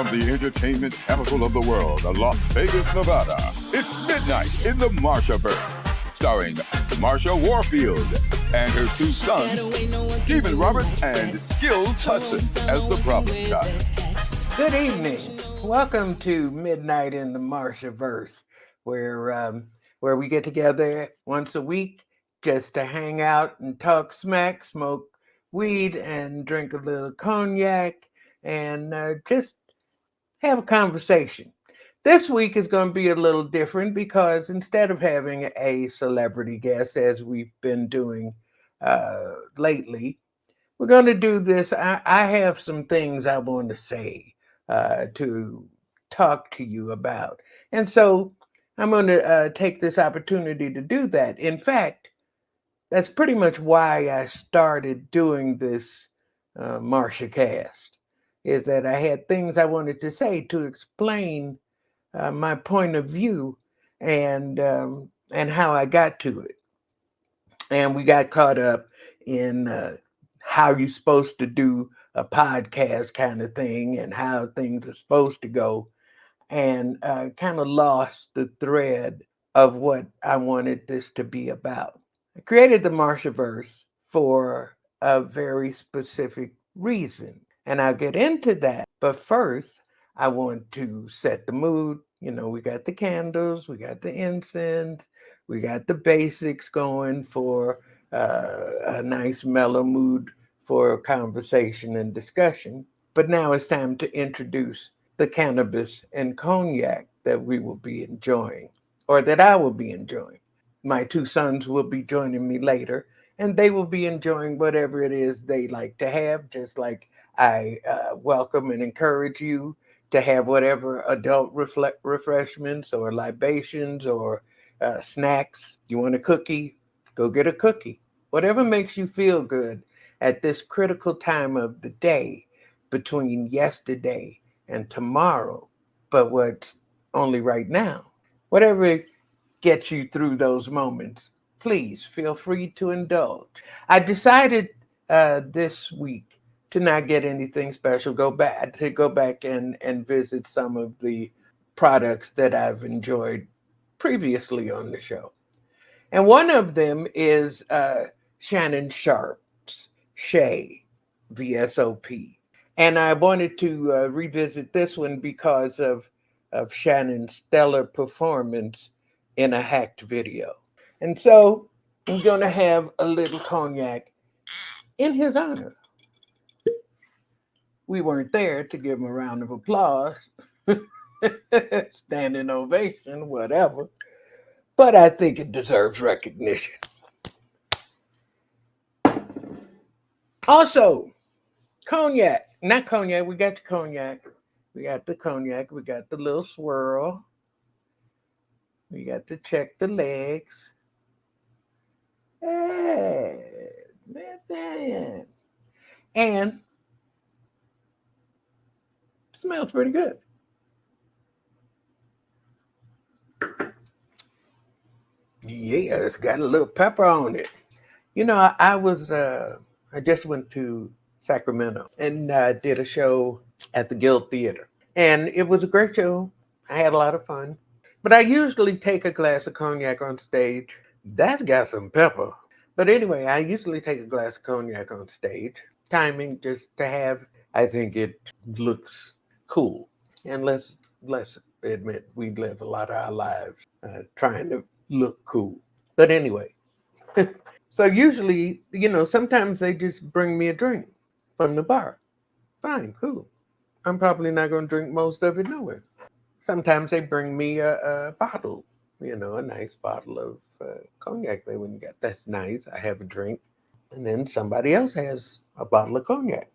from the entertainment capital of the world, Las Vegas, Nevada. It's Midnight in the Marshaverse, starring Marsha Warfield and her two sons, Stephen Roberts and Skillz Hudson as the problem child. Good evening. Welcome to Midnight in the Marshaverse, where we get together once a week just to hang out and talk smack, smoke weed, and drink a little cognac, and just have a conversation. This week is going to be a little different because instead of having a celebrity guest as we've been doing lately, we're going to do this. I have some things I want to say to talk to you about. And so I'm going to take this opportunity to do that. In fact, that's pretty much why I started doing this Marsha cast, is that I had things I wanted to say to explain my point of view and how I got to it. And we got caught up in how you're supposed to do a podcast kind of thing and how things are supposed to go, and kind of lost the thread of what I wanted this to be about. I created the Marshaverse for a very specific reason, and I'll get into that. But first, I want to set the mood. You know, we got the candles, we got the incense, we got the basics going for a nice mellow mood for conversation and discussion. But now it's time to introduce the cannabis and cognac that we will be enjoying, or that I will be enjoying. My two sons will be joining me later, and they will be enjoying whatever it is they like to have, just like I welcome and encourage you to have whatever adult refreshments or libations or snacks. You want a cookie? Go get a cookie. Whatever makes you feel good at this critical time of the day between yesterday and tomorrow, but what's only right now. Whatever gets you through those moments, please feel free to indulge. I decided this week to not get anything special. Go back and visit some of the products that I've enjoyed previously on the show, and one of them is Shannon Sharp's Shay VSOP, and I wanted to revisit this one because of Shannon's stellar performance in a hacked video. And so I'm going to have a little cognac in his honor. We weren't there to give him a round of applause, standing ovation, whatever, but I think it deserves recognition. Also, cognac, not cognac, we got the cognac. We got the cognac, we got the little swirl. We got to check the legs. Hey, listen. And smells pretty good. Yeah, it's got a little pepper on it. You know, I just went to Sacramento and did a show at the Guild Theater. And it was a great show. I had a lot of fun. But I usually take a glass of cognac on stage. That's got some pepper. But anyway, I usually take a glass of cognac on stage. Timing just to have, I think it looks cool. And let's admit, we live a lot of our lives trying to look cool. But anyway, so usually, sometimes they just bring me a drink from the bar. Fine, cool. I'm probably not going to drink most of it nowhere. Sometimes they bring me a bottle, a nice bottle of cognac they wouldn't get. That's nice. I have a drink. And then somebody else has a bottle of cognac.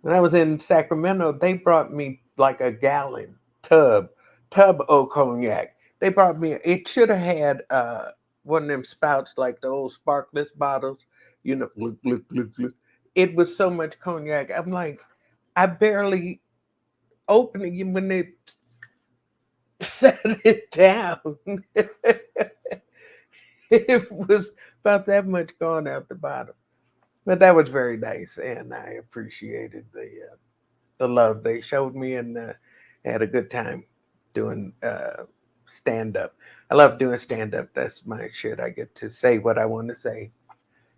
When I was in Sacramento, they brought me like a gallon tub of cognac. They brought me, it should have had one of them spouts like the old sparkless bottles, look, look, look, look. It was so much cognac. I'm like, I barely opened it when they set it down. It was about that much gone out the bottom. But that was very nice, and I appreciated the love they showed me, and I had a good time doing stand up. I love doing stand up. That's my shit. I get to say what I want to say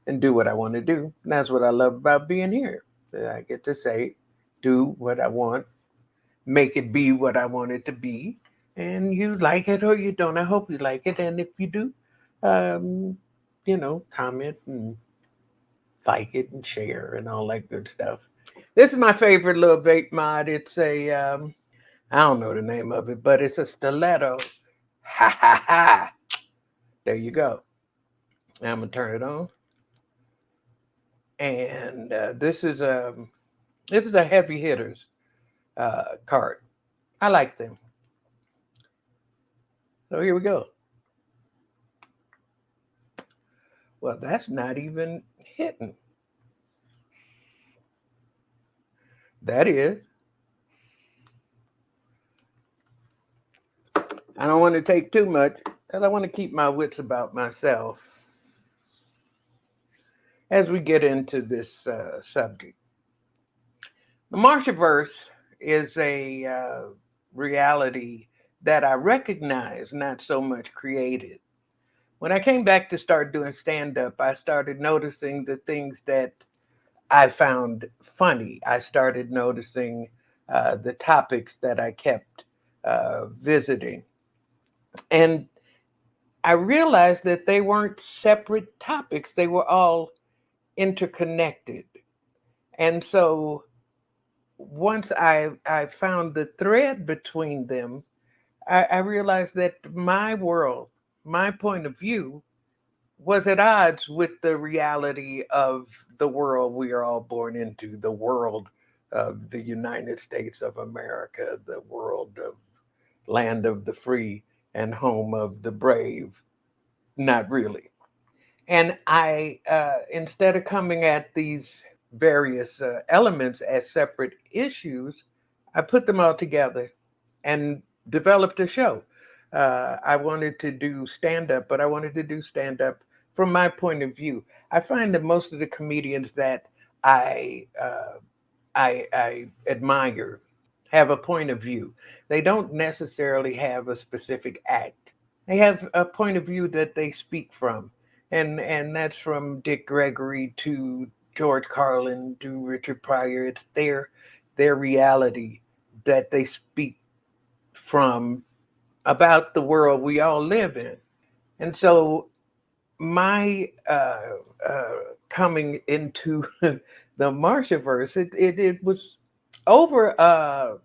and do what I want to do. And that's what I love about being here. That I get to say, do what I want, make it be what I want it to be. And you like it or you don't. I hope you like it. And if you do, um, comment and like it and share and all that good stuff. This is my favorite little vape mod. It's a I don't know the name of it, but it's a stiletto. Ha ha ha. There you go. Now I'm gonna turn it on. And this is a heavy hitters card. I like them. So here we go. Well, that's not even hitting. That is. I don't want to take too much because I want to keep my wits about myself as we get into this subject. The Marshaverse is a reality that I recognize, not so much created. When I came back to start doing stand up, I started noticing the things that I found funny. I started noticing the topics that I kept visiting. And I realized that they weren't separate topics, they were all interconnected. And so once I found the thread between them, I realized that my world, my point of view, was at odds with the reality of the world we are all born into, the world of the United States of America, the world of land of the free and home of the brave. Not really. And instead of coming at these various elements as separate issues, I put them all together and developed a show. I wanted to do stand up, but I wanted to do stand up from my point of view. I find that most of the comedians that I uh, I admire have a point of view. They don't necessarily have a specific act. They have a point of view that they speak from, and that's from Dick Gregory to George Carlin to Richard Pryor. It's their reality that they speak from about the world we all live in. And so my coming into the Marshaverse, it was over a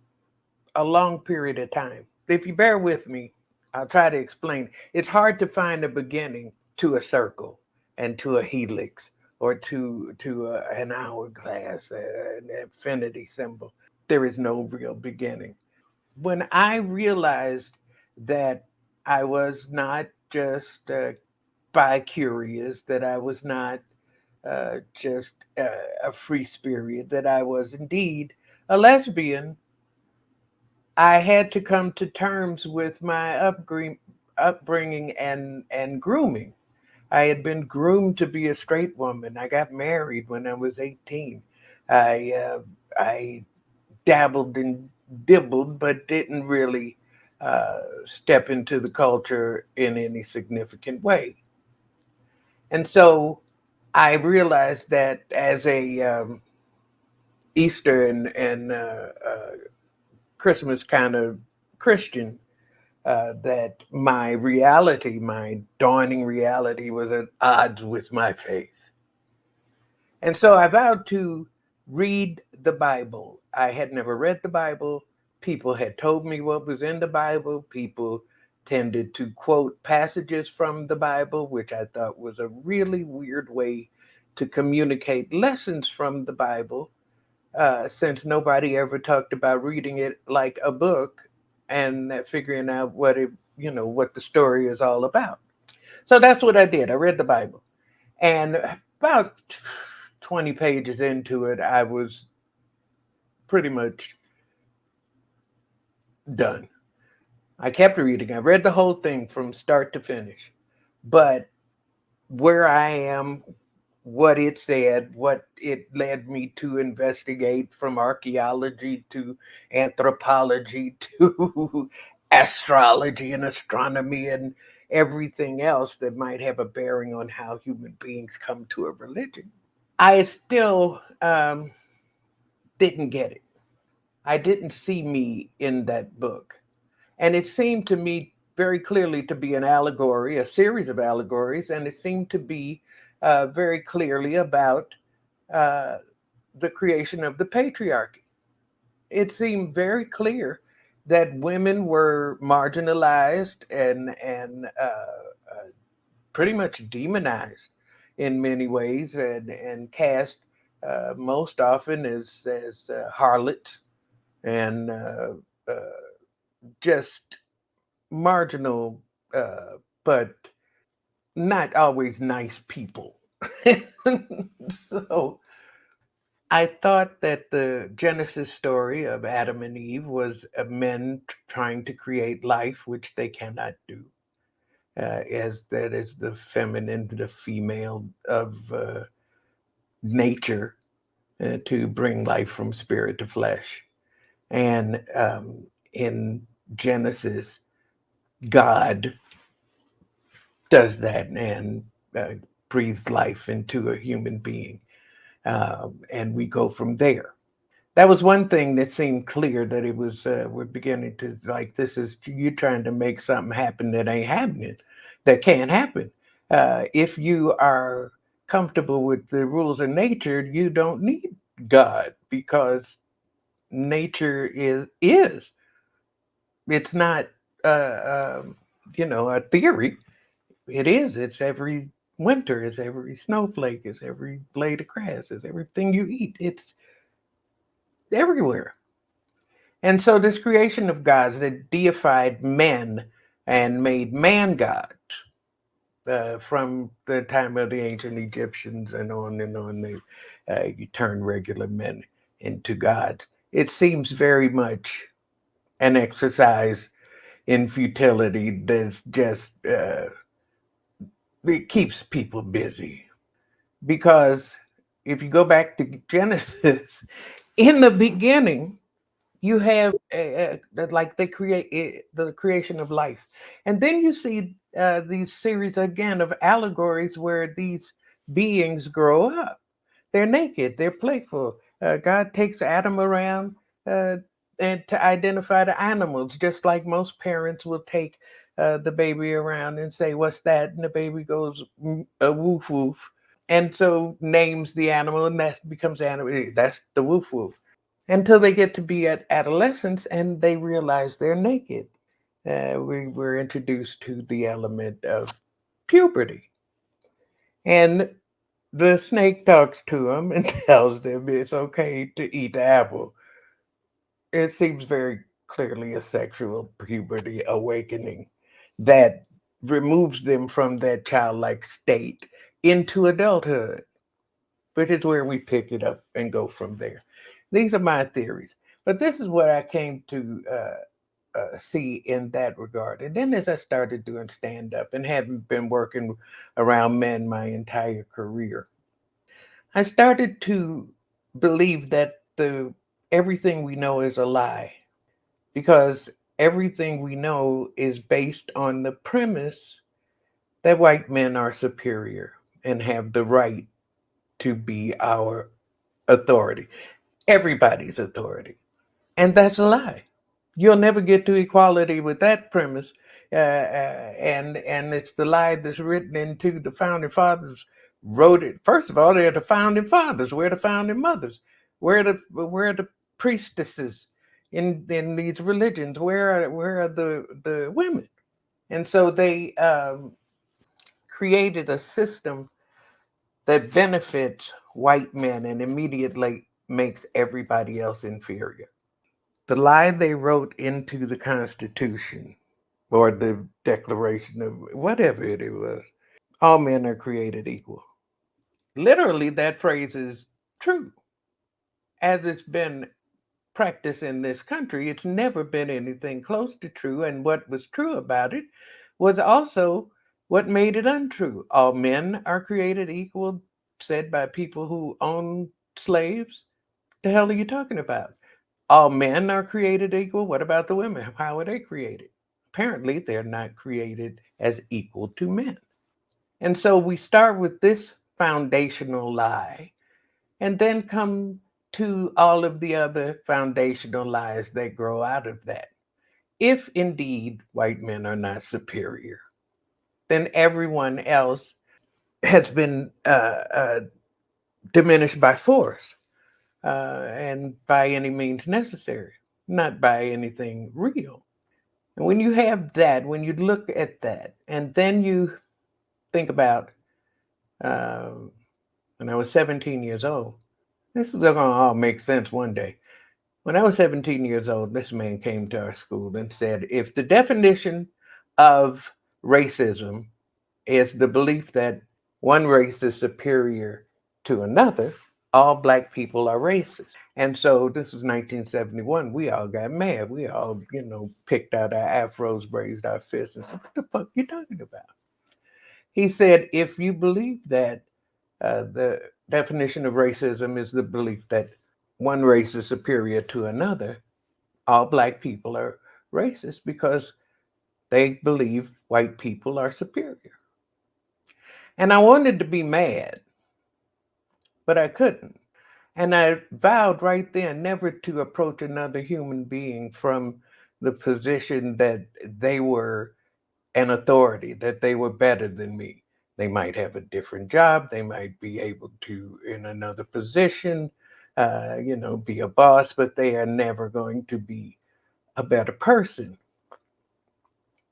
long period of time. If you bear with me, I'll try to explain. It's hard to find a beginning to a circle and to a helix or to an hourglass, an infinity symbol. There is no real beginning. When I realized that I was not just bi-curious, that I was not just a free spirit, that I was indeed a lesbian, I had to come to terms with my upbringing and grooming. I had been groomed to be a straight woman. I got married when I was 18. I dabbled and dibbled, but didn't really step into the culture in any significant way. And so I realized that as a Easter and Christmas kind of Christian, that my reality, my dawning reality, was at odds with my faith. And so I vowed to read the Bible. I had never read the Bible. People had told me what was in the Bible. People tended to quote passages from the Bible, which I thought was a really weird way to communicate lessons from the Bible, since nobody ever talked about reading it like a book and figuring out what the story is all about. So that's what I did. I read the Bible. And about 20 pages into it, I was pretty much done. I kept reading. I read the whole thing from start to finish. But where I am what it said, what it led me to investigate, from archaeology to anthropology to astrology and astronomy and everything else that might have a bearing on how human beings come to a religion. I still didn't get it. I didn't see me in that book. And it seemed to me very clearly to be an allegory, a series of allegories, and it seemed to be very clearly about uh, the creation of the patriarchy. It seemed very clear that women were marginalized and pretty much demonized in many ways, and cast most often as harlots and uh, just marginal, but not always nice people. So I thought that the Genesis story of Adam and Eve was men trying to create life, which they cannot do, as that is the feminine, the female of nature, to bring life from spirit to flesh. And in Genesis, God does that and uh, breathes life into a human being. And we go from there. That was one thing that seemed clear, that it was, we're beginning to, like, this is you trying to make something happen that ain't happening, that can't happen. If you are comfortable with the rules of nature, you don't need God, because nature is. It's not a theory. It is. It's every winter. It's every snowflake. It's every blade of grass. It's everything you eat. It's everywhere. And so this creation of gods that deified men and made man gods, from the time of the ancient Egyptians and on, you turn regular men into gods. It seems very much an exercise in futility that's just, it keeps people busy. Because if you go back to Genesis, in the beginning, you have like the creation of life, and then you see these series again of allegories where these beings grow up. They're naked, they're playful. God takes Adam around, uh, and to identify the animals, just like most parents will take the baby around and say, "What's that?" And the baby goes, "Woof woof," and so names the animal, and that becomes animal. That's the woof woof, until they get to be at adolescence and they realize they're naked. We were introduced to the element of puberty. And the snake talks to them and tells them it's okay to eat the apple. It seems very clearly a sexual puberty awakening that removes them from that childlike state into adulthood, which is where we pick it up and go from there. These are my theories, but this is what I came to see in that regard. And then as I started doing stand up and having been working around men my entire career, I started to believe that the everything we know is a lie, because everything we know is based on the premise that white men are superior and have the right to be our authority, everybody's authority. And that's a lie. You'll never get to equality with that premise. And it's the lie that's written into the founding fathers wrote it. First of all, they're the founding fathers. We're the founding mothers. We're the priestesses in these religions. Where are the women? And so they created a system that benefits white men and immediately makes everybody else inferior. The lie they wrote into the Constitution or the Declaration of whatever it was, all men are created equal. Literally, that phrase is true. As it's been practiced in this country, it's never been anything close to true. And what was true about it was also what made it untrue. All men are created equal. said by people who own slaves. The hell are you talking about? All men are created equal. What about the women? How are they created? Apparently, they're not created as equal to men. And so we start with this foundational lie and then come to all of the other foundational lies that grow out of that. If indeed white men are not superior, then everyone else has been diminished by force and by any means necessary, not by anything real. And when you have that, when you look at that, and then you think about um, when I was 17 years old, this is going to all make sense one day. When I was 17 years old, this man came to our school and said, if the definition of racism is the belief that one race is superior to another, all black people are racist. And so this was 1971. We all got mad. We all, picked out our afros, raised our fists, and said, what the fuck you talking about? He said, if you believe that the definition of racism is the belief that one race is superior to another, all black people are racist because they believe white people are superior. And I wanted to be mad, but I couldn't. And I vowed right then never to approach another human being from the position that they were an authority, that they were better than me. They might have a different job. They might be able to, in another position, be a boss, but they are never going to be a better person.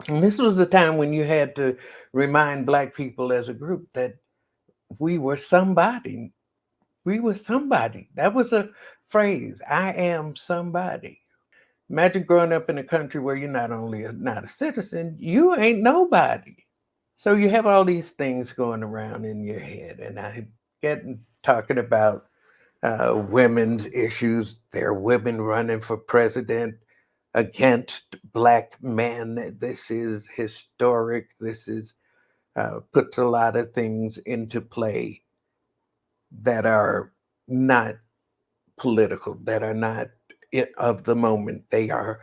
And this was the time when you had to remind black people as a group that we were somebody. We were somebody. That was a phrase. I am somebody. Imagine growing up in a country where you're not only not a citizen, you ain't nobody. So you have all these things going around in your head, and I get talking about women's issues. There are women running for president against black men. This is historic. This is puts a lot of things into play that are not political, that are not of the moment. They are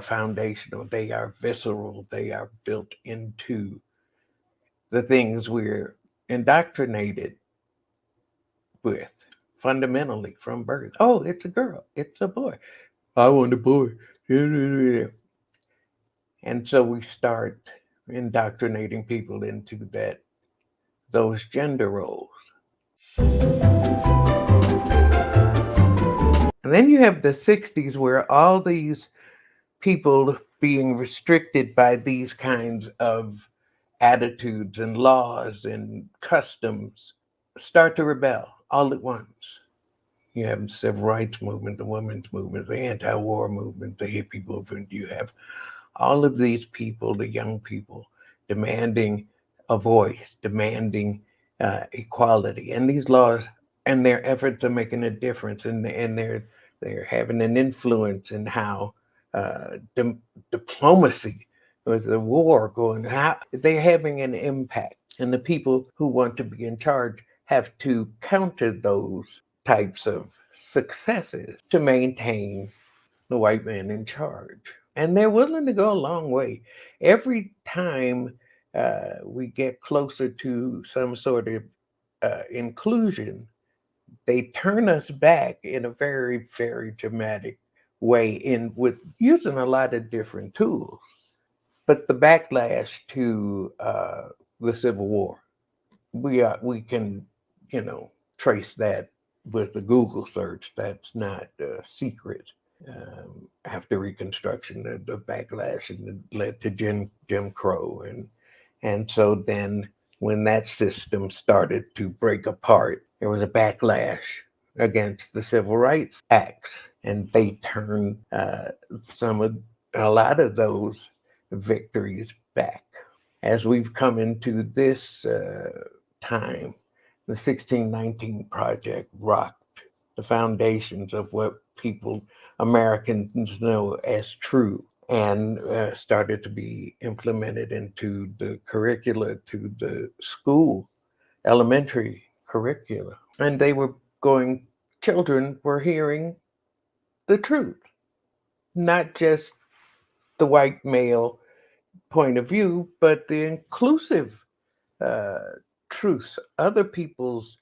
foundational. They are visceral. They are built into the things we're indoctrinated with fundamentally from birth. Oh, it's a girl. It's a boy. I want a boy. And so we start indoctrinating people into those gender roles. And then you have the 60s where all these people being restricted by these kinds of attitudes and laws and customs start to rebel all at once. You have the civil rights movement, the women's movement, the anti-war movement, the hippie movement. You have all of these people, the young people, demanding a voice, demanding equality, and these laws and their efforts are making a difference, and they're having an influence in how diplomacy with the war going, how they're having an impact, and the people who want to be in charge have to counter those types of successes to maintain the white man in charge. And they're willing to go a long way. Every time we get closer to some sort of inclusion, they turn us back in a very, very dramatic way in with using a lot of different tools. But the backlash to the Civil War, we can, trace that with the Google search. That's not a secret. After Reconstruction, the backlash and it led to Jim Crow, and so then when that system started to break apart, there was a backlash against the Civil Rights Acts, and they turned a lot of those victories back. As we've come into this time, the 1619 Project rocked the foundations of what Americans know as true, and started to be implemented into the curricula to the school, elementary curricula. And children were hearing the truth, not just the white male point of view, but the inclusive uh, truths, other people's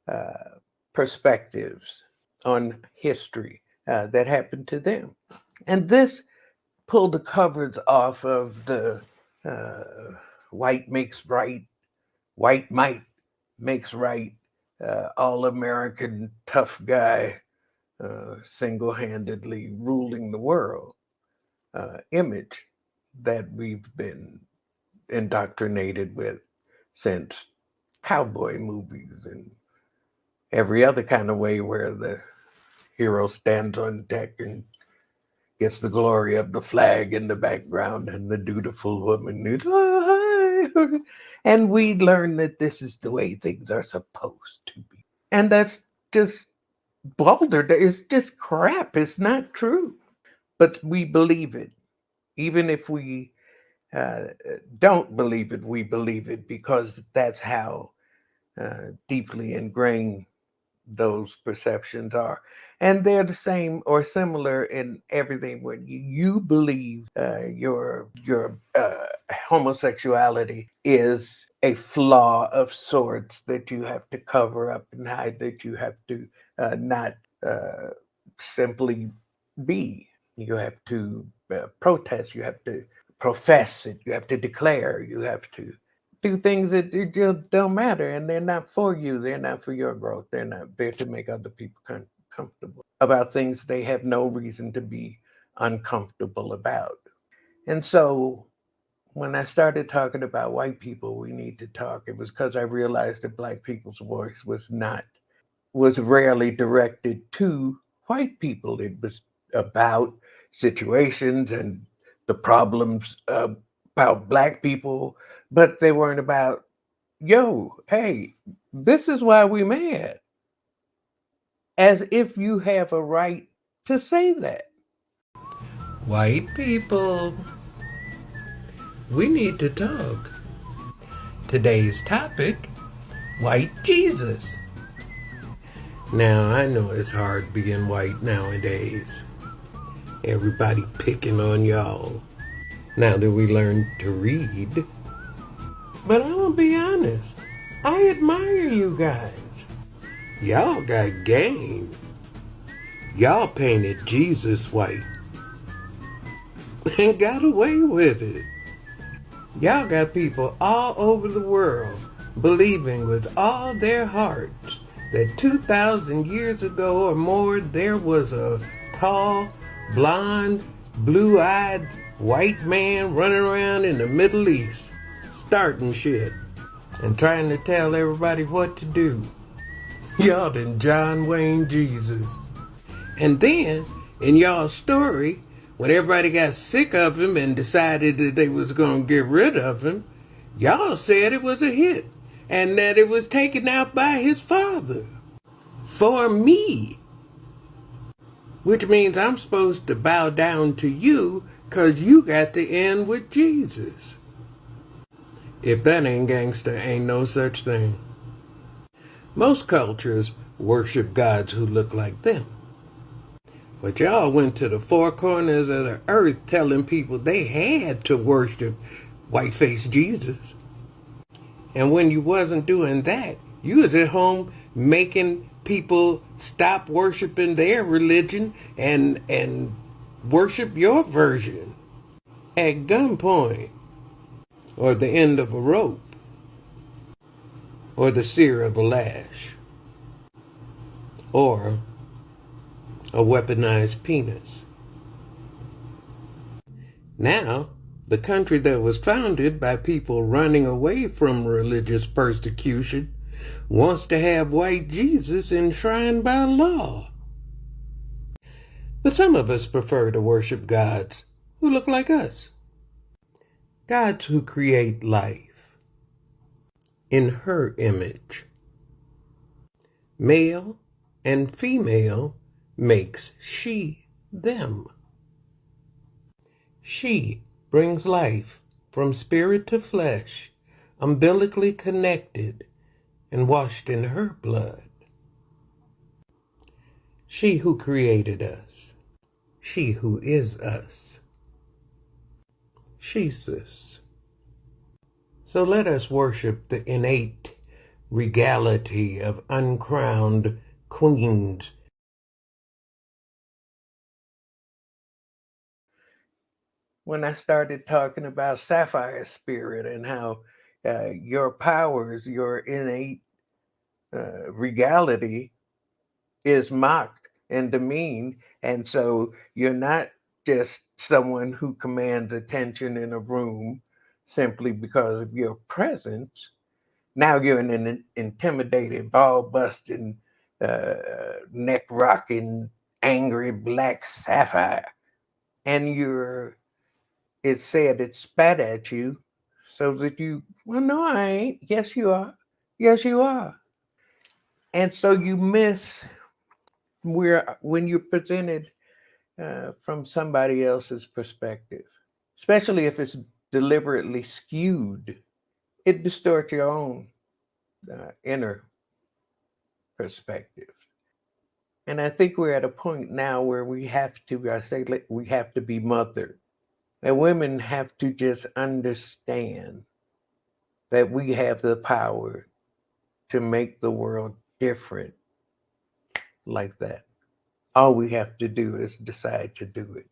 uh, perspectives on history that happened to them. And this pulled the covers off of the uh, white makes right, white might makes right, all American tough guy single handedly ruling the world image that we've been indoctrinated with since cowboy movies and every other kind of way where the hero stands on deck and gets the glory of the flag in the background and the dutiful woman is, "Oh, hi." And we learn that this is the way things are supposed to be. And that's just balderdash. It's just crap. It's not true. But we believe it. Even if we uh, don't believe it, we believe it because that's how deeply ingrained those perceptions are. And they're the same or similar in everything. When you believe your homosexuality is a flaw of sorts that you have to cover up and hide, that you have to not uh, simply be. You have to protest, you have to profess it, you have to declare, you have to do things that just don't matter, and they're not for you, they're not for your growth, they're not there to make other people comfortable about things they have no reason to be uncomfortable about. And so when I started talking about white people, we need to talk, it was because I realized that Black people's voice was rarely directed to white people. It was about situations and the problems about Black people, but they weren't about, yo, hey, this is why we mad. As if you have a right to say that. White people, we need to talk. Today's topic, white Jesus. Now, I know it's hard being white nowadays. Everybody picking on y'all. Now that we learned to read. But I'm gonna be honest, I admire you guys. Y'all got game. Y'all painted Jesus white and got away with it. Y'all got people all over the world believing with all their hearts that 2,000 years ago or more there was a tall, blonde, blue-eyed white man running around in the Middle East starting shit and trying to tell everybody what to do. Y'all done John Wayne Jesus. And then, in y'all's story, when everybody got sick of him and decided that they was going to get rid of him, y'all said it was a hit and that it was taken out by his father. For me. Which means I'm supposed to bow down to you because you got to end with Jesus. If that ain't gangster, ain't no such thing. Most cultures worship gods who look like them. But y'all went to the four corners of the earth telling people they had to worship white-faced Jesus. And when you wasn't doing that, you was at home making people stop worshiping their religion and worship your version at gunpoint, or the end of a rope, or the sear of a lash, or a weaponized penis. Now, the country that was founded by people running away from religious persecution wants to have white Jesus enshrined by law. But some of us prefer to worship gods who look like us. Gods who create life in her image. Male and female makes she them. She brings life from spirit to flesh, umbilically connected, and washed in her blood. She who created us, she who is us, she's this. So let us worship the innate regality of uncrowned queens. When I started talking about sapphire spirit and how your powers, your innate regality is mocked and demeaned. And so you're not just someone who commands attention in a room simply because of your presence. Now you're an intimidated, ball busting, neck rocking, angry black sapphire. And it said it spat at you so that well, no, I ain't. Yes, you are. Yes, you are. And so you miss when you're presented from somebody else's perspective, especially if it's deliberately skewed, it distorts your own inner perspective. And I think we're at a point now where we have to be mothered. And women have to just understand that we have the power to make the world different like that. All we have to do is decide to do it.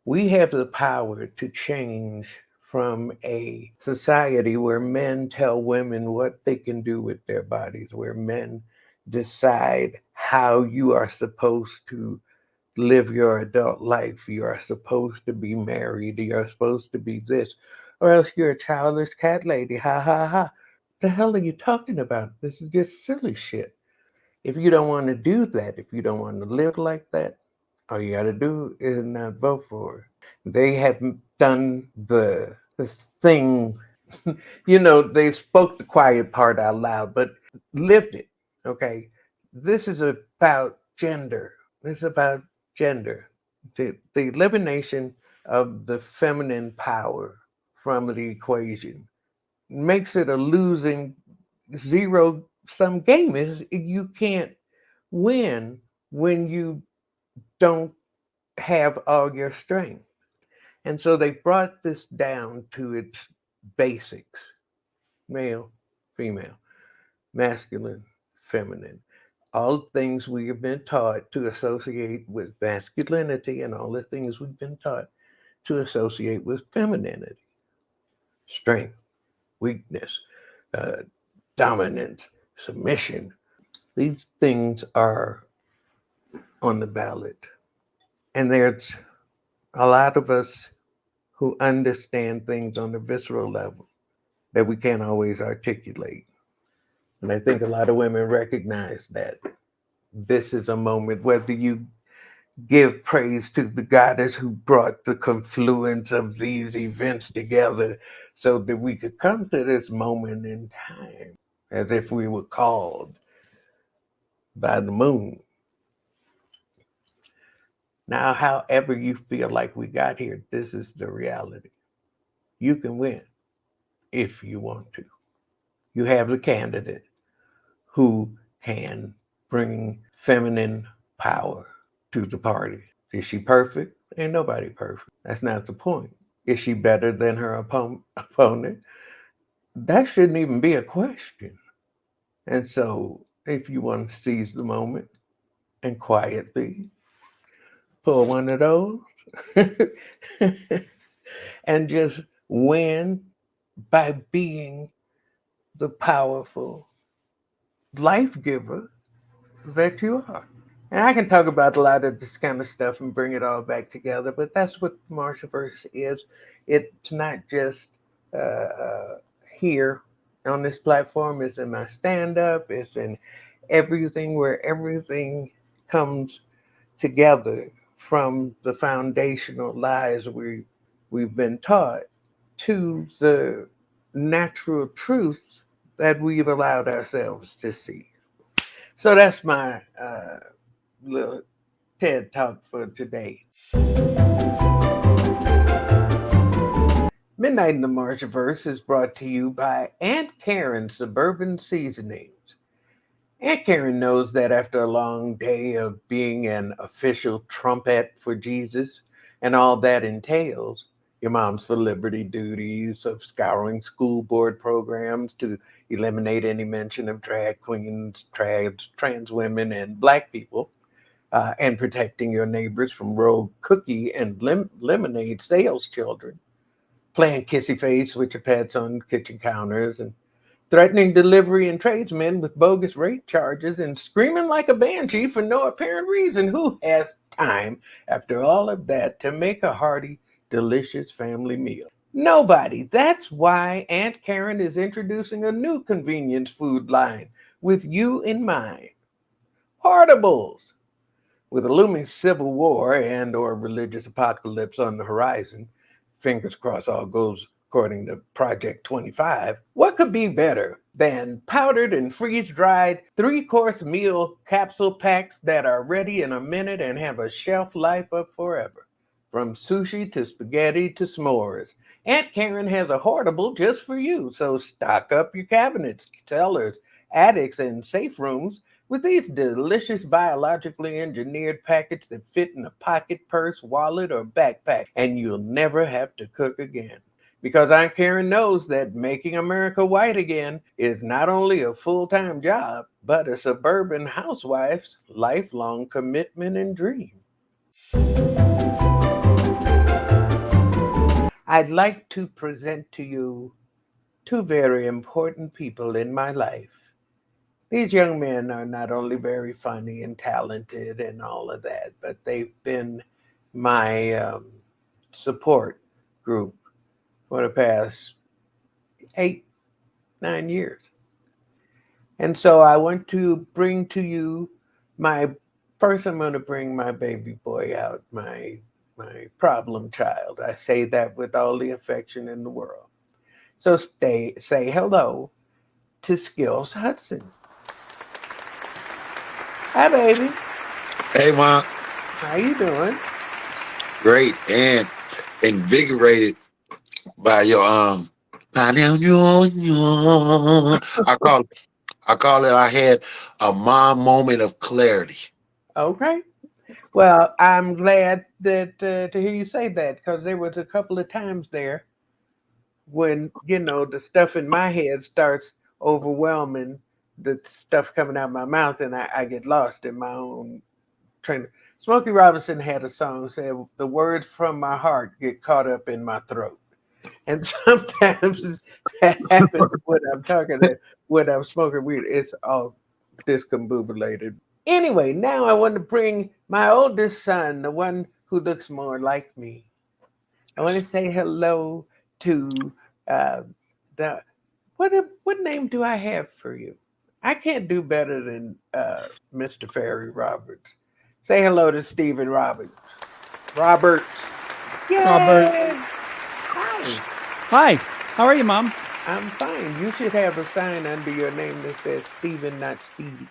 We have the power to change from a society where men tell women what they can do with their bodies, where men decide how you are supposed to live your adult life. You are supposed to be married. You're supposed to be this, or else you're a childish cat lady. Ha ha ha. The hell are you talking about? This is just silly shit. If you don't want to do that, if you don't want to live like that, all you got to do is not vote for it. They have done the thing, they spoke the quiet part out loud, but lived it. Okay. This is about gender. This is about gender. The elimination of the feminine power from the equation makes it a losing zero sum game. Is you can't win when you don't have all your strength. And so they brought this down to its basics: male, female, masculine, feminine. All things we have been taught to associate with masculinity, and all the things we've been taught to associate with femininity: strength, weakness, uh, dominance, submission. These things are on the ballot. And there's a lot of us who understand things on a visceral level that we can't always articulate. And I think a lot of women recognize that this is a moment, whether you give praise to the goddess who brought the confluence of these events together so that we could come to this moment in time as if we were called by the moon. Now, however you feel like we got here, this is the reality. You can win if you want to. You have the candidate who can bring feminine power to the party. Is she perfect? Ain't nobody perfect. That's not the point. Is she better than her opponent? That shouldn't even be a question. And so, if you want to seize the moment and quietly pull one of those and just win by being the powerful life giver that you are. And I can talk about a lot of this kind of stuff and bring it all back together, but that's what Marshaverse is. It's not just here on this platform, it's in my stand up, it's in everything where everything comes together from the foundational lies we've been taught to the natural truths that we've allowed ourselves to see. So that's my little TED talk for today. Midnight in the Marshaverse is brought to you by Aunt Karen's Suburban Seasonings. Aunt Karen knows that after a long day of being an official trumpet for Jesus and all that entails, your mom's for liberty duties of scouring school board programs to eliminate any mention of drag queens, trans women, and black people, and protecting your neighbors from rogue cookie and lemonade sales children, playing kissy face with your pets on kitchen counters, and threatening delivery and tradesmen with bogus rate charges, and screaming like a banshee for no apparent reason. Who has time after all of that to make a hearty, delicious family meal? Nobody. That's why Aunt Karen is introducing a new convenience food line with you in mind. Heartables. With a looming civil war and or religious apocalypse on the horizon, fingers crossed all goes according to Project 25, what could be better than powdered and freeze-dried three-course meal capsule packs that are ready in a minute and have a shelf life of forever? From sushi to spaghetti to s'mores, Aunt Karen has a hoardable just for you. So stock up your cabinets, cellars, attics, and safe rooms with these delicious biologically engineered packets that fit in a pocket, purse, wallet, or backpack, and you'll never have to cook again. Because Aunt Karen knows that making America white again is not only a full time job, but a suburban housewife's lifelong commitment and dream. I'd like to present to you two very important people in my life. These young men are not only very funny and talented and all of that, but they've been my support group for the past 8, 9 years. And so I want to bring to you my first. I'm going to bring my baby boy out, my problem child. I say that with all the affection in the world. So say hello to Skillz Hudson. Hi, baby. Hey, man, How you doing? great and invigorated by your I call I call it. I had a mom moment of clarity. Okay. Well, I'm glad that to hear you say that because there was a couple of times there when the stuff in my head starts overwhelming the stuff coming out of my mouth, and I get lost in my own train. Smokey Robinson had a song said, "The words from my heart get caught up in my throat," and sometimes that happens when I'm when I'm smoking weed. It's all discombobulated. Anyway, now I want to bring my oldest son, the one who looks more like me. I want to say hello to uh, the what name do I have for you? I can't do better than Mr. Ferry Roberts. Say hello to Stephen Roberts. Roberts. Robert. Yay! Hi. Hi. How are you, Mom? I'm fine. You should have a sign under your name that says Stephen, not Stevie.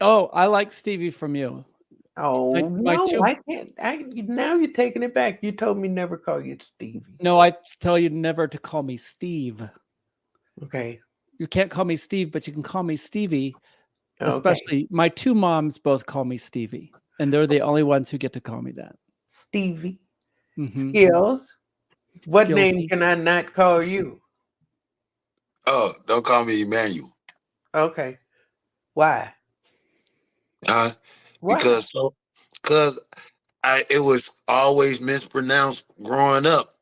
Oh, I like Stevie from you. My Oh my no, two I can't. Now you're taking it back. You told me never call you Stevie. No, I tell you never to call me Steve. Okay. You can't call me Steve, but you can call me Stevie. Okay. Especially my two moms both call me Stevie, and they're the only ones who get to call me that. Stevie. Hmm. Skills. What name Skillsy. can I not call you? Oh, don't call me Emmanuel, Okay. Why? uh, Why? because it was always mispronounced growing up.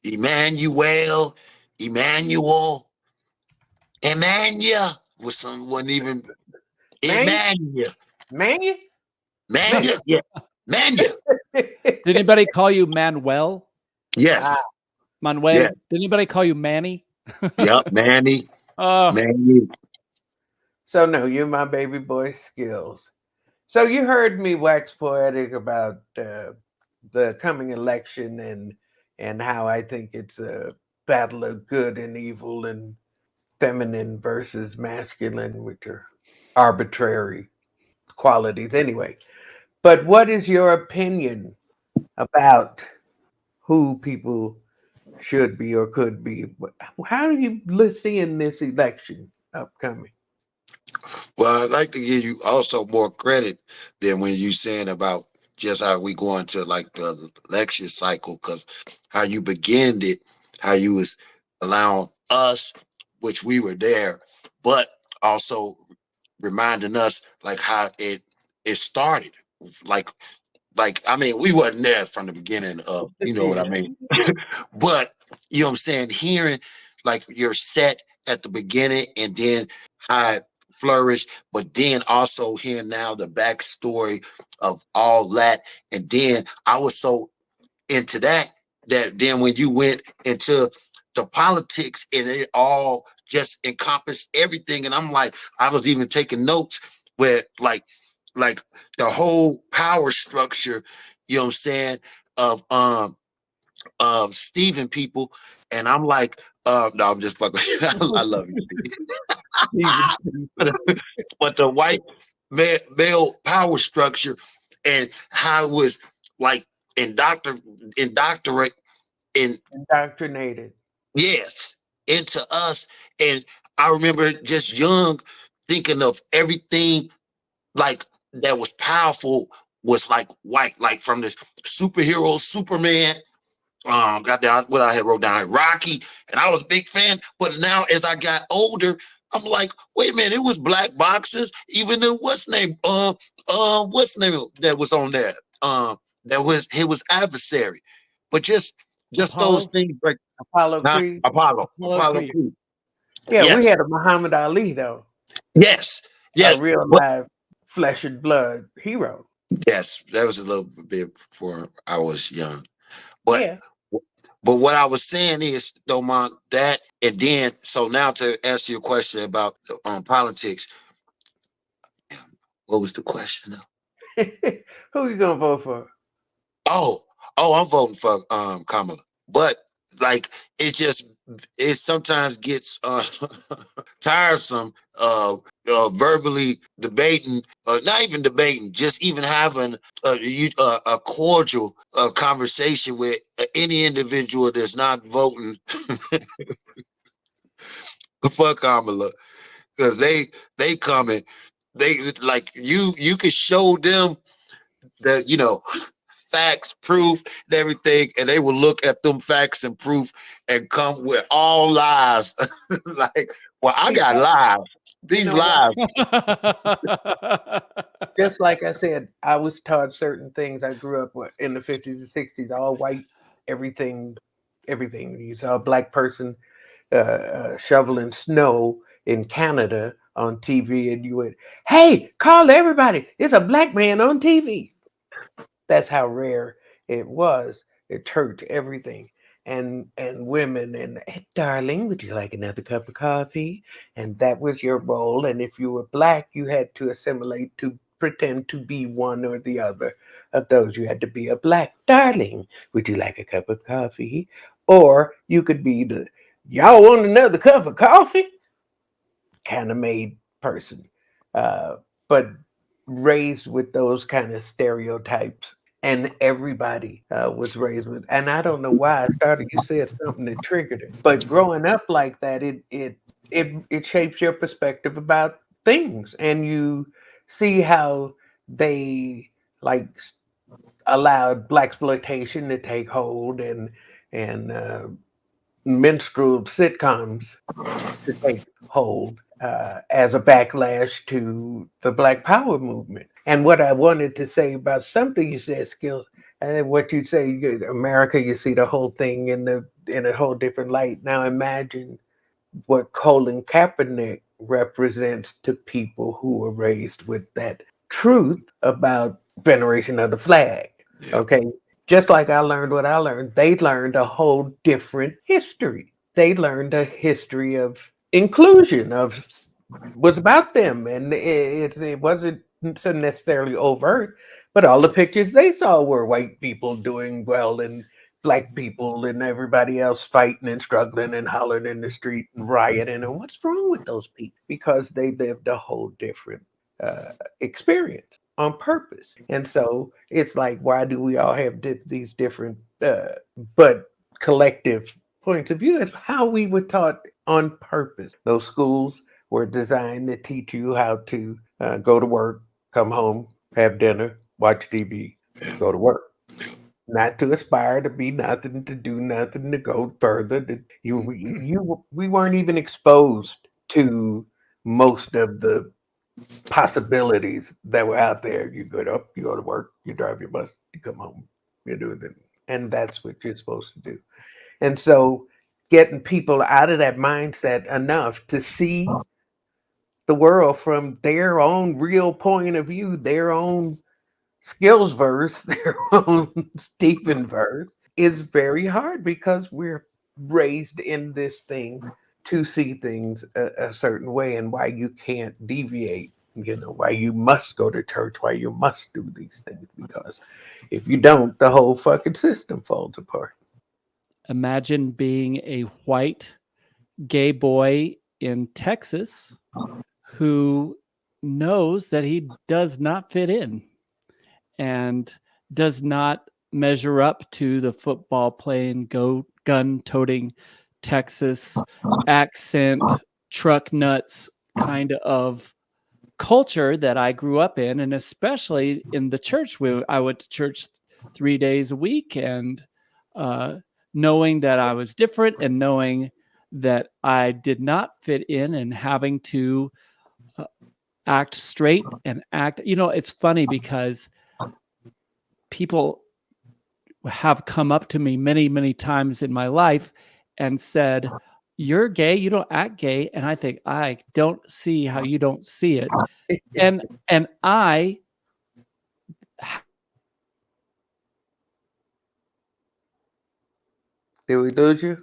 Emmanuel, Emmanuel, Emmanuel wasn't even Man? Emmanuel, Man? You? Man. Manuel, yeah, Manuel. Did anybody call you Manuel? Ah, Yes, Manuel? yeah, Did anybody call you Manny? yep, Manny, Oh, Manny. so no, you're my baby boy Skills. So you heard me wax poetic about the coming election and how I think it's a battle of good and evil and feminine versus masculine, which are arbitrary qualities anyway. But what is your opinion about who people should be or could be. How do you see in this election upcoming? Well, I'd like to give you also more credit than when you saying about just how we go into like the lecture cycle, because how you beginned it, how you was allowing us, which we were there, but also reminding us like how it started. Like I mean, we wasn't there from the beginning of, you know what I Yeah. mean? But you know what I'm saying, hearing like your set at the beginning and then how it flourished, but then also hearing now the backstory of all that. And then I was so into that then when you went into the politics and it all just encompassed everything. And I'm like, I was even taking notes where like the whole power structure, you know what I'm saying, of Stephen people. And I'm like, no, I'm just fucking. I love you, Steve. Even But the white male power structure and how it was like indoctorate in, indoctrinated. yes, into us. And I remember just young thinking of everything like that was powerful was like white, like from the superhero Superman. Got down what I had wrote down Rocky, and I was a big fan. But now as I got older, I'm like, wait a minute, it was black boxers. Even the what's name that was on there? That was he was adversary. But just those Apollo, things like Apollo Creed. Apollo Apollo Creed. Creed. Yeah, we Yes, had a Muhammad Ali though, yes, a yes. real But live flesh and blood hero. yes, that was a little bit before I was young. But Yeah. but what I was saying is, though, Monk, that and then so now to answer your question about politics, what was the question? Who you gonna vote for? Oh, oh, I'm voting for Kamala. But like it just it sometimes gets tiresome verbally debating, not even debating, just even having a cordial conversation with any individual that's not voting for Kamala, because they coming, they like you can show them that facts, proof, and everything, and they will look at them facts and proof and come with all lies. Like, well, I got lies. You These know what? lies. Just like I said, I was taught certain things. I grew up in the 50s and 60s, all white, everything, everything. You saw a black person shoveling snow in Canada on TV, and you went, "Hey, call everybody! It's a black man on TV." That's how rare it was. At church, everything, and women, and "Hey, darling, would you like another cup of coffee?" And that was your role. And if you were black, you had to assimilate to pretend to be one or the other of those. You had to be a black darling. Would you like a cup of coffee? Or you could be the "y'all want another cup of coffee" kind of made person, uh, but raised with those kind of stereotypes. And everybody was raised with, and I don't know why I started. You said something that triggered it, but growing up like that, it shapes your perspective about things, and you see how they like allowed black exploitation to take hold, and minstrel sitcoms to take hold as a backlash to the Black Power movement. And what I wanted to say about something you said, Skillz, and what you say, America, you see the whole thing in a whole different light. Now imagine what Colin Kaepernick represents to people who were raised with that truth about veneration of the flag. Yeah. Okay. Just like I learned what I learned, they learned a whole different history. They learned a history of inclusion, of was about them. And it wasn't so necessarily overt, but all the pictures they saw were white people doing well and black people and everybody else fighting and struggling and hollering in the street and rioting. And what's wrong with those people? Because they lived a whole different experience on purpose. And so it's like, why do we all have these different, but collective points of view. It's how we were taught on purpose. Those schools were designed to teach you how to go to work, come home, have dinner, watch TV, go to work. Not to aspire to be nothing, to do nothing, to go further. We weren't even exposed to most of the possibilities that were out there. You get up, you go to work, you drive your bus, you come home, you do it, and that's what you're supposed to do. And so, getting people out of that mindset enough to see the world from their own real point of view, their own Skillz verse, their own Stephen verse, is very hard because we're raised in this thing to see things a certain way, and why you can't deviate, why you must go to church, why you must do these things, because if you don't, the whole fucking system falls apart. Imagine being a white gay boy in Texas who knows that he does not fit in and does not measure up to the football playing, gun toting Texas accent, truck nuts kind of culture that I grew up in, and especially in the church. I went to church 3 days a week, and knowing that I was different and knowing that I did not fit in and having to act straight and act, it's funny because people have come up to me many, many times in my life and said, "You're gay, you don't act gay." And I think, I don't see how you don't see it. And I Did we lose you?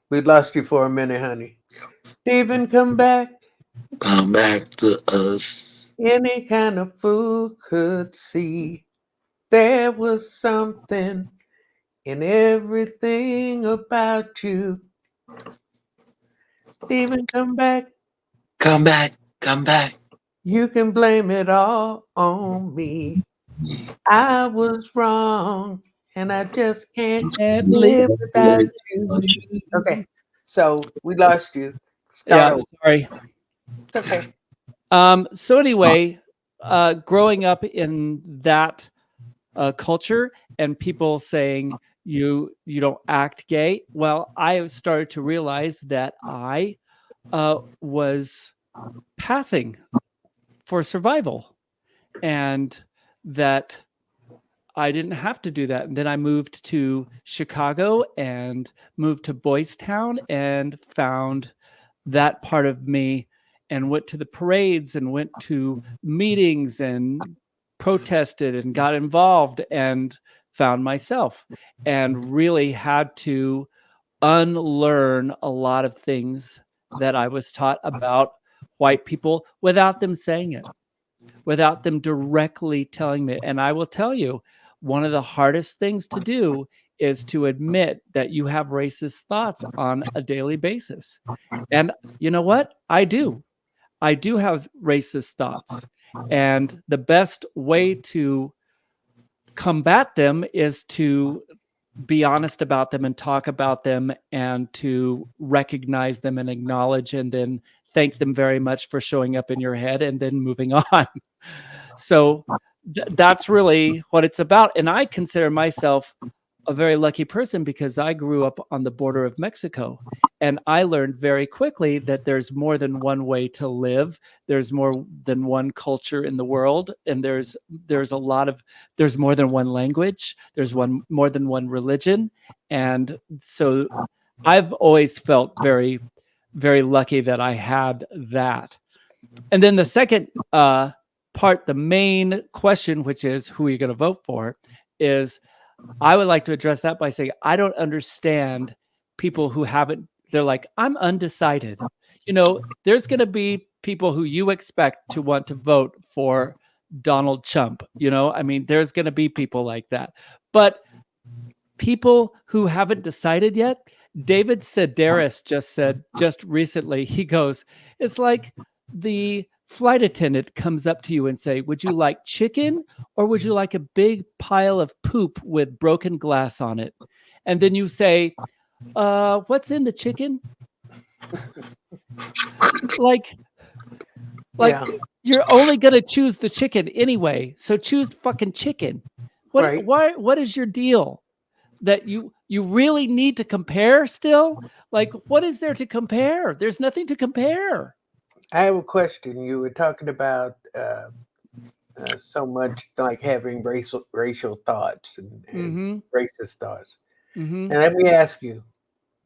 We lost you for a minute, honey. Stephen, come back. Come back to us. Any kind of fool could see there was something in everything about you. Stephen, come back. Come back. Come back. You can blame it all on me. I was wrong, and I just can't live without you. Okay, so we lost you. Start Yeah, over. sorry. It's okay. So anyway, growing up in that culture and people saying you don't act gay, well, I started to realize that I was passing for survival, and that I didn't have to do that. And then I moved to Chicago and moved to Boys Town and found that part of me, and went to the parades and went to meetings and protested and got involved and found myself, and really had to unlearn a lot of things that I was taught about white people without them saying it, without them directly telling me. And I will tell you, one of the hardest things to do is to admit that you have racist thoughts on a daily basis. And you know what? I do have racist thoughts. And the best way to combat them is to be honest about them and talk about them, and to recognize them and acknowledge, and then thank them very much for showing up in your head, and then moving on. So that's really what it's about. And I consider myself a very lucky person because I grew up on the border of Mexico, and I learned very quickly that there's more than one way to live. There's more than one culture in the world, and there's more than one language. There's more than one religion. And so I've always felt very, very lucky that I had that. And then the second part, the main question, which is who are you going to vote for, is I would like to address that by saying, I don't understand people who haven't, they're like, I'm undecided. There's going to be people who you expect to want to vote for Donald Trump. There's going to be people like that. But people who haven't decided yet, David Sedaris just said just recently, he goes, it's like the flight attendant comes up to you and say, would you like chicken or would you like a big pile of poop with broken glass on it? And then you say, what's in the chicken? like Yeah. you're only going to choose the chicken anyway. So choose fucking chicken. Right. What is your deal? That you really need to compare still? Like, what is there to compare? There's nothing to compare. I have a question. You were talking about so much like having racial thoughts and racist thoughts. Mm-hmm. And let me ask you,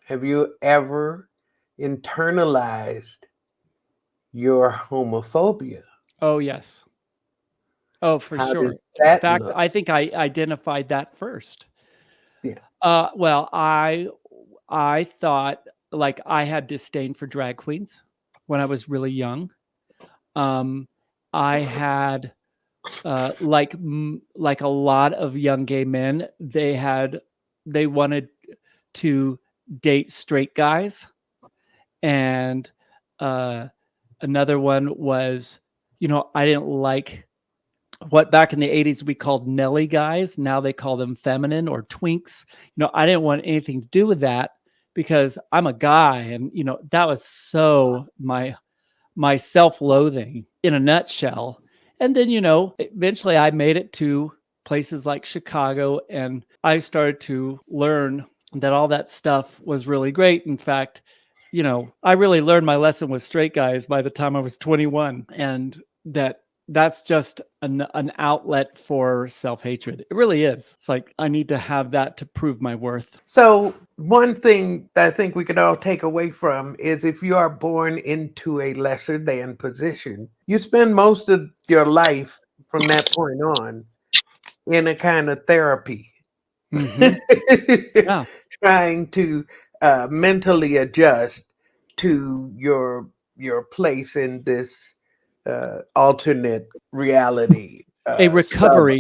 have you ever internalized your homophobia? Oh, yes. Oh, for How sure. does In that fact, look? I think I identified that first. Yeah. Well, I thought like I had disdain for drag queens when I was really young. I had like a lot of young gay men. They wanted to date straight guys, and another one was, I didn't like what back in the 80s we called Nelly guys. Now they call them feminine or twinks. I didn't want anything to do with that because I'm a guy, and that was so my self-loathing in a nutshell. And then eventually I made it to places like Chicago, and I started to learn that all that stuff was really great. In fact, I really learned my lesson with straight guys by the time I was 21, and that's just an outlet for self-hatred. It really is. It's like I need to have that to prove my worth. So one thing that I think we could all take away from is if you are born into a lesser than position, you spend most of your life from that point on in a kind of therapy, Mm-hmm. Yeah. trying to mentally adjust to your place in this alternate reality, A recovery.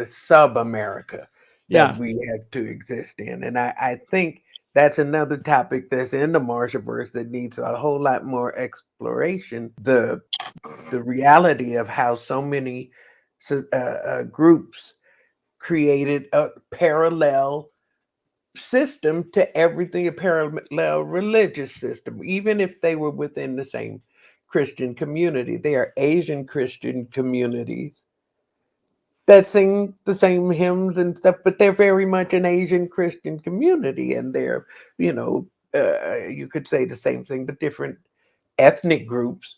sub America that Yeah. we have to exist in. And I think that's another topic that's in the Marshaverse that needs a whole lot more exploration. The reality of how so many groups created a parallel system to everything, a parallel religious system, even if they were within the same Christian community. They are Asian Christian communities that sing the same hymns and stuff, but they're very much an Asian Christian community, and they're, you could say the same thing, but different ethnic groups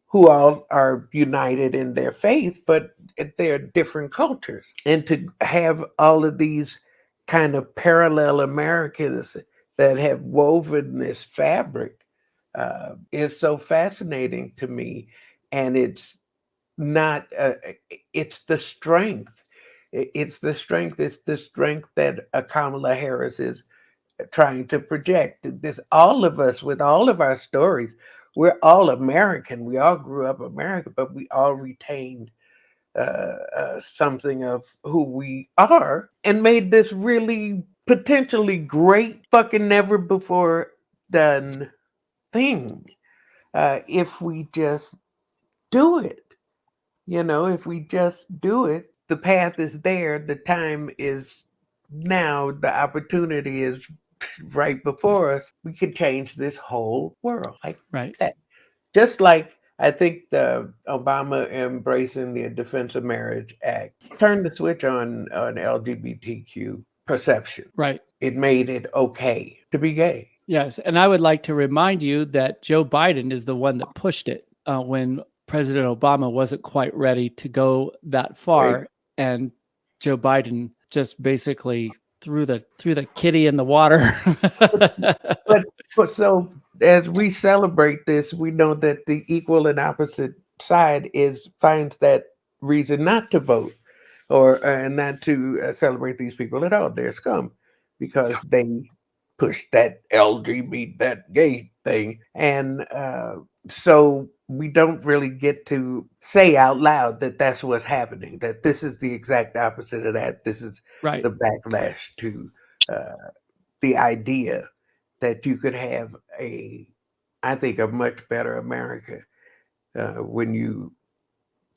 who all are united in their faith, but they're different cultures. And to have all of these kind of parallel Americans that have woven this fabric is so fascinating to me. And it's not, it's the strength. It's the strength. It's the strength that Kamala Harris is trying to project. This, all of us with all of our stories, we're all American. We all grew up American, but we all retained something of who we are and made this really potentially great, fucking never before done thing. If we just do it, if we just do it, the path is there. The time is now. The opportunity is right before us. We could change this whole world like Right. that. Just like I think the Obama embracing the Defense of Marriage Act turned the switch on LGBTQ perception. Right. It made it okay to be gay. Yes. And I would like to remind you that Joe Biden is the one that pushed it when President Obama wasn't quite ready to go that far. Right. And Joe Biden just basically threw the kitty in the water. But so as we celebrate this, we know that the equal and opposite side finds that reason not to vote or not to celebrate these people at all. They're scum because they push that LGBT, that gay thing, and so we don't really get to say out loud that that's what's happening. That this is the exact opposite of that. This is Right. the backlash to the idea that you could have I think, a much better America when you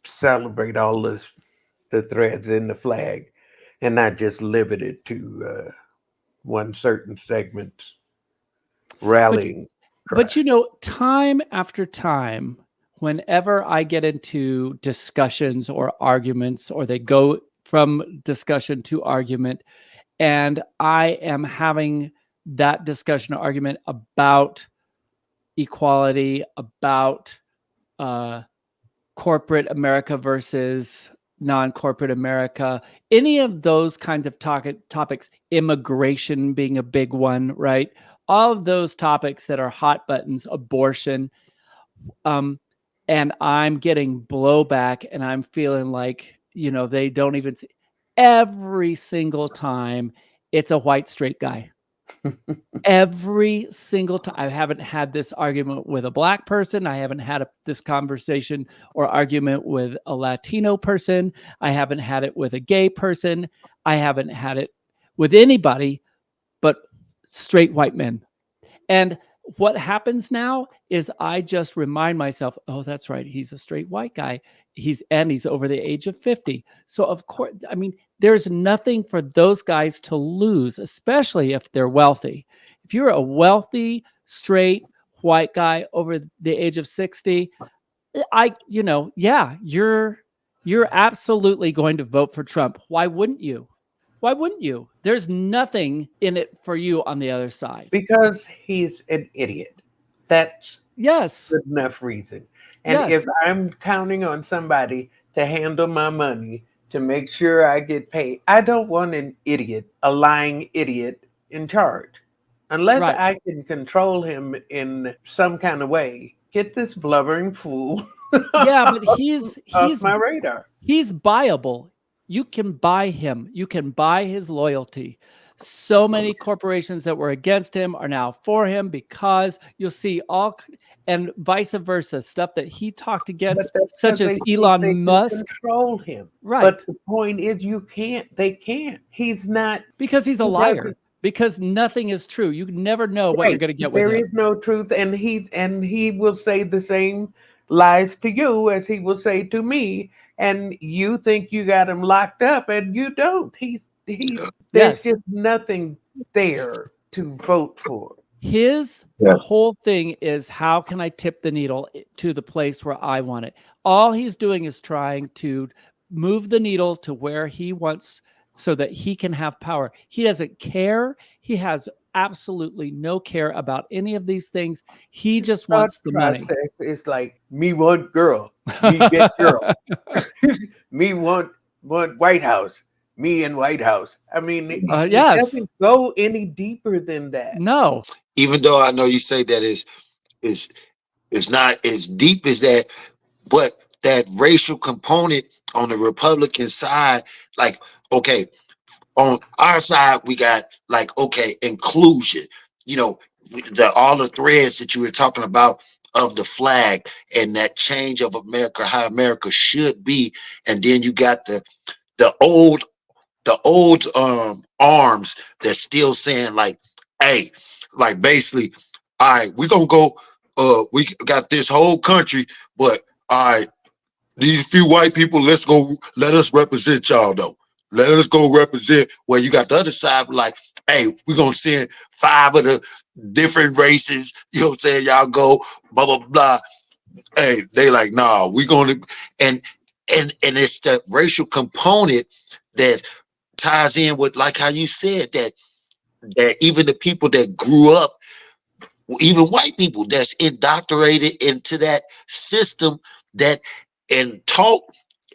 celebrate all the threads in the flag and not just limit it to one certain segment's rallying cry. But time after time, whenever I get into discussions or arguments, or they go from discussion to argument, and I am having that discussion or argument about equality, about corporate America versus non-corporate America, any of those kinds of topics, immigration being a big one, right? All of those topics that are hot buttons, abortion, and I'm getting blowback, and I'm feeling like, they don't even see. Every single time it's a white straight guy. Every single time. I haven't had this argument with a black person. I haven't had this conversation or argument with a Latino person. I haven't had it with a gay person. I haven't had it with anybody but straight white men. And what happens now is I just remind myself, oh, that's right, he's a straight white guy. He's over the age of 50. So of course, there's nothing for those guys to lose, especially if they're wealthy. If you're a wealthy, straight white guy over the age of 60, you're absolutely going to vote for Trump. Why wouldn't you? Why wouldn't you? There's nothing in it for you on the other side. Because he's an idiot. That's good enough reason. And if I'm counting on somebody to handle my money, to make sure I get paid, I don't want an idiot, a lying idiot in charge. Unless I can control him in some kind of way, get this blubbering fool but he's off my radar. He's buyable. You can buy him. You can buy his loyalty. So many corporations that were against him are now for him, because you'll see and vice versa, stuff that he talked against, such as Elon Musk. Control him. Right. But the point is, they can't. He's not. Because he's a liar. Because nothing is true. You never know what you're going to get with him. There is no truth. And he will say the same lies to you as he will say to me. And you think you got him locked up, and you don't. There's just nothing there to vote for. His whole thing is, how can I tip the needle to the place where I want it? All he's doing is trying to move the needle to where he wants, so that he can have power. He doesn't care. He has absolutely no care about any of these things. He just wants the money. It's like, me want girl, me get girl. Me want White House, me in White House. It doesn't go any deeper than that. No. Even though I know you say that it's not as deep as that, but that racial component on the Republican side, like, okay, on our side, we got inclusion, all the threads that you were talking about of the flag and that change of America, how America should be. And then you got the old arms that's still saying like, hey, like basically, all right, we're gonna go, we got this whole country, but all right, these few white people, let us represent y'all though. Let us go represent. Where you got the other side, like, hey, we're gonna send 5 of the different races, you know what I'm saying? Y'all go, blah, blah, blah. Hey, they like, nah, we're gonna, and it's the racial component that ties in with, like how you said, that even the people that grew up, even white people that's indoctrinated into that system that and taught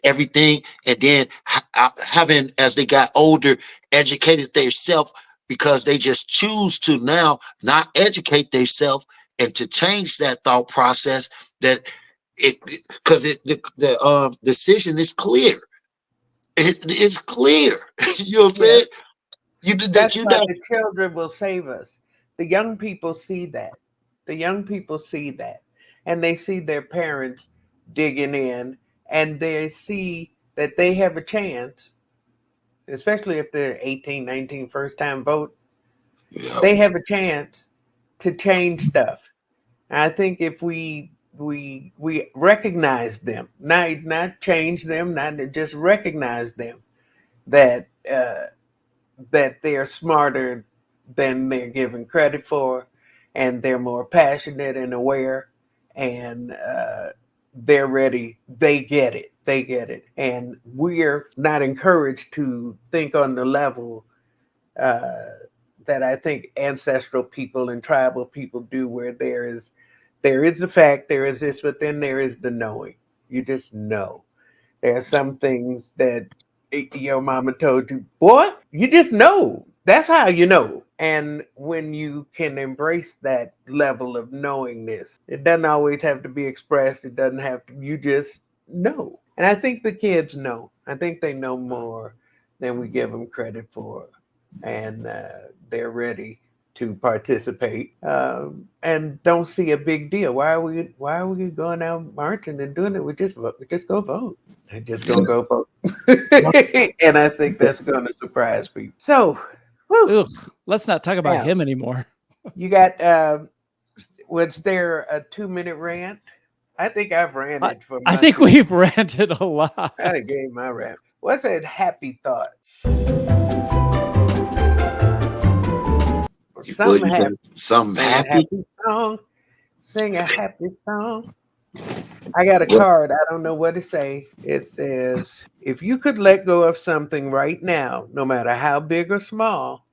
everything, and then having, as they got older, educated themselves, because they just choose to now not educate themselves and to change that thought process, that the decision is clear. It is clear. You know what I'm saying? That's why the children will save us. The young people see that. And they see their parents digging in, and they see that they have a chance, especially if they're 18, 19, first time vote. They have a chance to change stuff. And I think if we we recognize them, not change them, not to just recognize them that that they're smarter than they're given credit for, and they're more passionate and aware, and they're ready. They get it, and we're not encouraged to think on the level uh, that I think ancestral people and tribal people do, where there is the fact, there is this, but then there is the knowing. You just know. There are some things that your mama told you, boy, you just know. That's how you know. And when you can embrace that level of knowingness, it doesn't always have to be expressed. It doesn't have to, you just know. And I think the kids know. I think they know more than we give them credit for. And they're ready to participate and don't see a big deal. Why are we going out marching and doing it? We just go vote. They're just gonna go vote. And I think that's gonna surprise people. So, whew, Ugh, let's not talk about now him anymore. you got was there a 2 minute rant? I think I've I, ranted for I my think we've ranted a lot. I gave my rant. What's that happy thought? Well, Something you happy. said something Sing a happy. happy song. Sing a happy song. I got a What card. I don't know what to say. It says, if you could let go of something right now, no matter how big or small,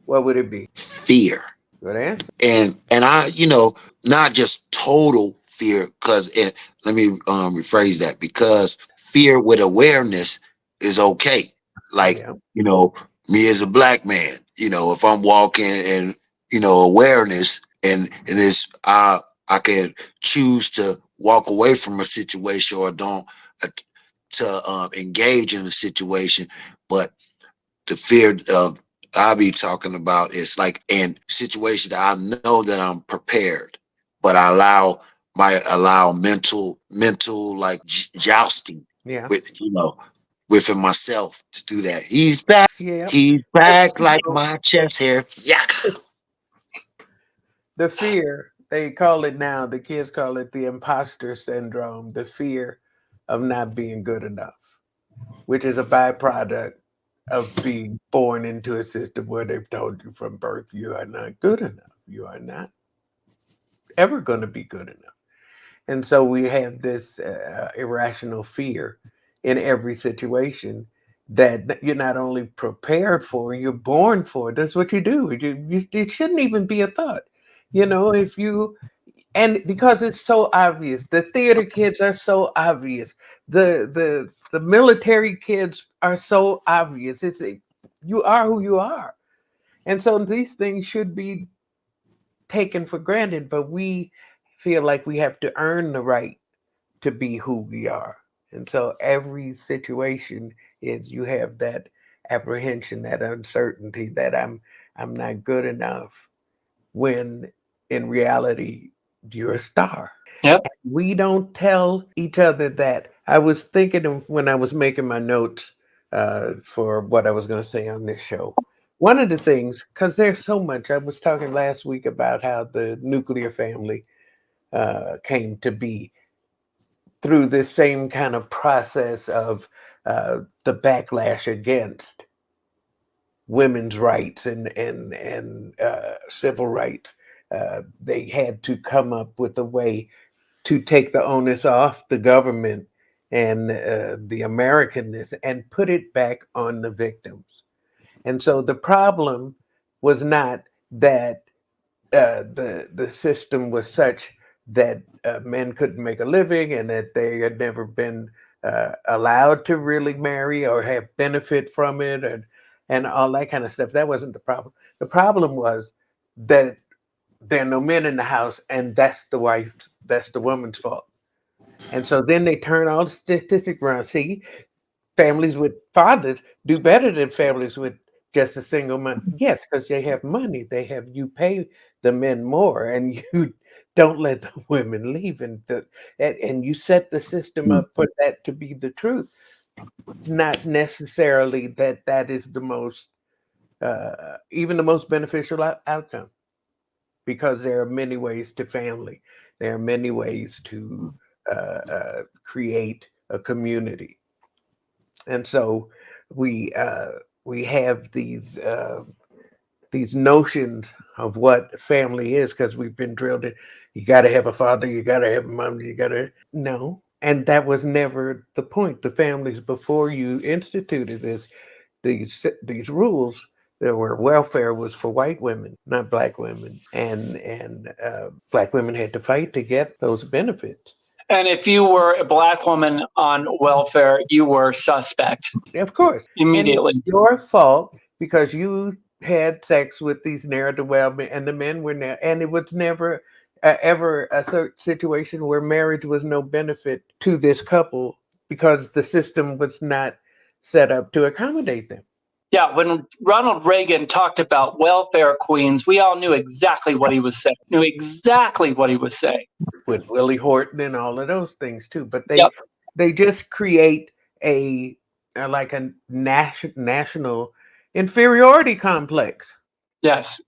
what would it be? fear? Good answer. And I, not just total fear, because let me rephrase that, because fear with awareness is okay. Like, Yeah. me as a black man, if I'm walking and awareness, and it's I can choose to walk away from a situation, or don't uh, to engage in a situation. But the fear I'll be talking about is like in situations that I know that I'm prepared, but I allow mental like jousting Yeah. with within myself to do that. Yeah. He's But, back you like know, my chest hair. Yeah. the fear, they call it now, the kids call it the imposter syndrome, the fear of not being good enough, which is a byproduct of being born into a system where they've told you from birth you are not good enough. You are not ever going to be good enough. And so we have this irrational fear in every situation that you're not only prepared for, you're born for. That's what you do. It shouldn't even be a thought. If you, and because it's so obvious, the theater kids are so obvious, the military kids are so obvious. You are who you are. And so these things should be taken for granted, but we feel like we have to earn the right to be who we are. And so every situation is you have that apprehension, that uncertainty that I'm not good enough when in reality you're a star. Yep. We don't tell each other that. I was thinking of when I was making my notes for what I was going to say on this show. One of the things, because there's so much, I was talking last week about how the nuclear family came to be through this same kind of process of the backlash against women's rights and civil rights. They had to come up with a way to take the onus off the government and the Americanness and put it back on the victims. And so the problem was not that the system was such that men couldn't make a living and that they had never been allowed to really marry or have benefit from it and all that kind of stuff. That wasn't the problem. The problem was that there are no men in the house, and that's the woman's fault. And so then they turn all the statistics around. See, families with fathers do better than families with just a single man. Yes, because they have money. You pay the men more, and you don't let the women leave, and you set the system up for that to be the truth. Not necessarily that is the most, even the most beneficial outcome, because there are many ways to family. There are many ways to create a community, and so we have these notions of what family is because we've been drilled in. You got to have a father, you got to have a mom, you got to no, and that was never the point. The families before you instituted these rules. There were welfare was for white women, not black women, and black women had to fight to get those benefits. And if you were a black woman on welfare, you were suspect. Of course, immediately. And it's your fault because you had sex with these ne'er-do-well, and the men were and it was never ever a situation where marriage was no benefit to this couple because the system was not set up to accommodate them. Yeah, when Ronald Reagan talked about welfare queens, we all knew exactly what he was saying. With Willie Horton and all of those things too, but they just create a national inferiority complex. Yes,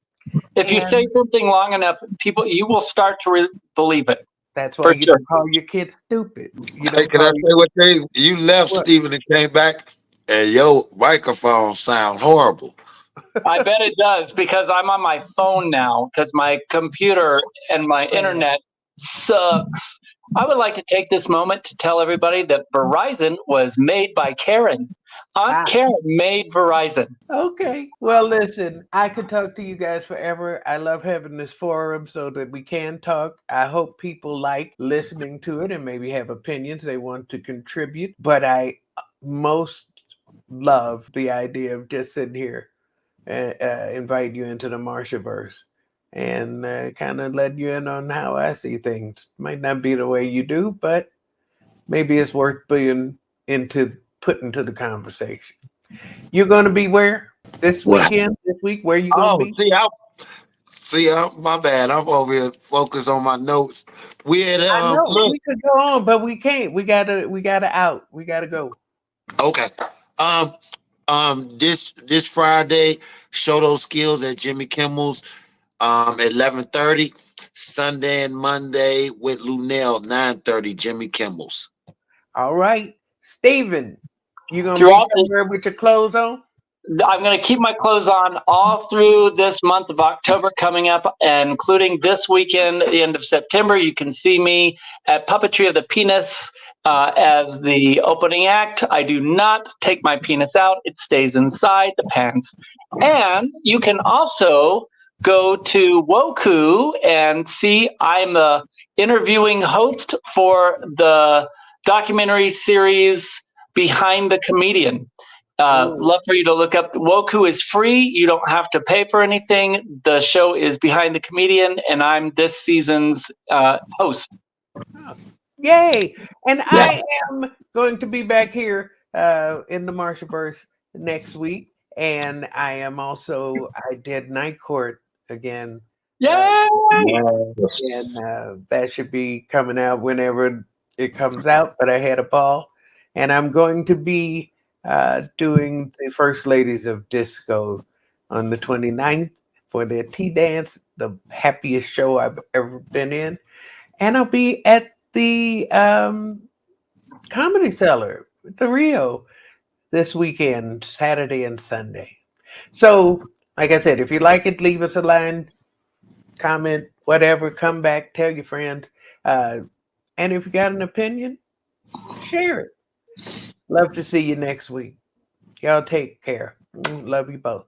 if you say something long enough, you will start to believe it. That's why you don't call your kids stupid. Can I say what you left, Stephen, and came back, and your microphone sound horrible. I bet it does because I'm on my phone now because my computer and my internet sucks. I would like to take this moment to tell everybody that Verizon was made by Karen. Aunt Karen made Verizon. Okay. Well, listen, I could talk to you guys forever. I love having this forum so that we can talk. I hope people like listening to it and maybe have opinions they want to contribute. But I most love the idea of just sitting here and invite you into the Marshaverse and kind of let you in on how I see things. Might not be the way you do, but maybe it's worth being put into the conversation. You're going to be where this weekend? This week? Where you going to be? My bad. I'm over here focused on my notes. We had we could go on, but we can't. We gotta out. We gotta go. Okay. This Friday, show those skills at Jimmy Kimmel's at 11:30. Sunday and Monday with Lunell, 9:30, Jimmy Kimmel's. All right. Stephen, you gonna be somewhere with your clothes on? I'm going to keep my clothes on all through this month of October coming up, including this weekend, the end of September. You can see me at Puppetry of the Penis as the opening act. I do not take my penis out. It stays inside the pants. And you can also go to Woku and see I'm the interviewing host for the documentary series Behind the Comedian. Love for you to look up. Woku is free. You don't have to pay for anything. The show is Behind the Comedian, and I'm this season's host. Yay! And I am going to be back here in the Marshaverse next week, and I am also I did Night Court again. Yay! And that should be coming out whenever it comes out. But I had a ball, and I'm going to be doing the First Ladies of Disco on the 29th for their tea dance, the happiest show I've ever been in. And I'll be at the Comedy Cellar, the Rio, this weekend, Saturday and Sunday. So, like I said, if you like it, leave us a line, comment, whatever, come back, tell your friends. And if you got an opinion, share it. Love to see you next week. Y'all take care. Love you both.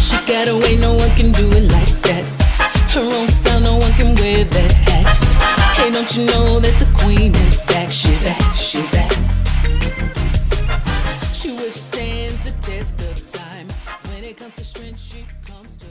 She got away, no one can do it like that. Her own style, no one can wear that hat. Hey, don't you know that the queen is back? She's back, she's back. She withstands the test of time. When it comes to strength, she comes to